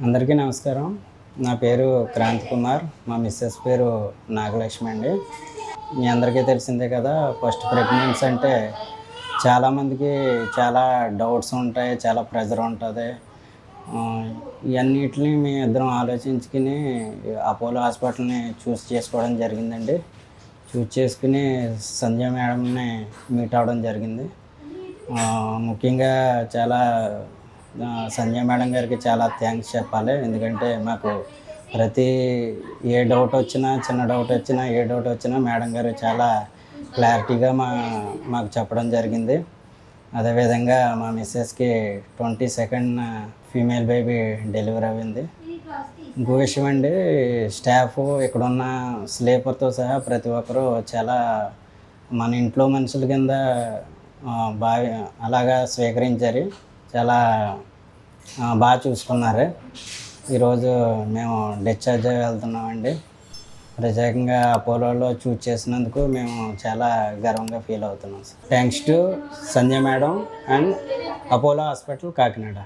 అందరికీ నమస్కారం. నా పేరు క్రాంతి కుమార్. మా మిస్సెస్ పేరు నాగలక్ష్మి అండి. మీ అందరికీ తెలిసిందే కదా, ఫస్ట్ ప్రెగ్నెన్సీ అంటే చాలామందికి చాలా డౌట్స్ ఉంటాయి, చాలా ప్రెజర్ ఉంటుంది. ఇవన్నిటిని మేము ఇద్దరం ఆలోచించుకుని అపోలో హాస్పిటల్ని చూస్ చేసుకోవడం జరిగిందండి. చూస్ చేసుకుని సంధ్య మేడంని మీట్ అవ్వడం జరిగింది. ముఖ్యంగా చాలా సంధ్య మేడం గారికి చాలా థ్యాంక్స్ చెప్పాలి. ఎందుకంటే మాకు ప్రతి ఏ డౌట్ వచ్చినా, చిన్న డౌట్ వచ్చినా, ఏ డౌట్ వచ్చినా మేడం గారు చాలా క్లారిటీగా మాకు చెప్పడం జరిగింది. అదేవిధంగా మా మిస్సెస్కి 22nd ఫీమేల్ బేబీ డెలివరీ అయింది. ఇంకో విషయం అండి, స్టాఫ్ ఇక్కడున్న స్లీపర్తో సహా ప్రతి ఒక్కరూ చాలా మన ఇంట్లో మనుషుల కింద అలాగా స్వీకరించారు. చాలా బాగా చూసుకున్నారు. ఈరోజు మేము డిశ్చార్జ్ అయ్యి వెళ్తున్నామండి. ప్రత్యేకంగా అపోలోలో చూస్ చేసినందుకు మేము చాలా గర్వంగా ఫీల్ అవుతున్నాం. Thanks to Sandhya madam and Apollo hospital Kakinada.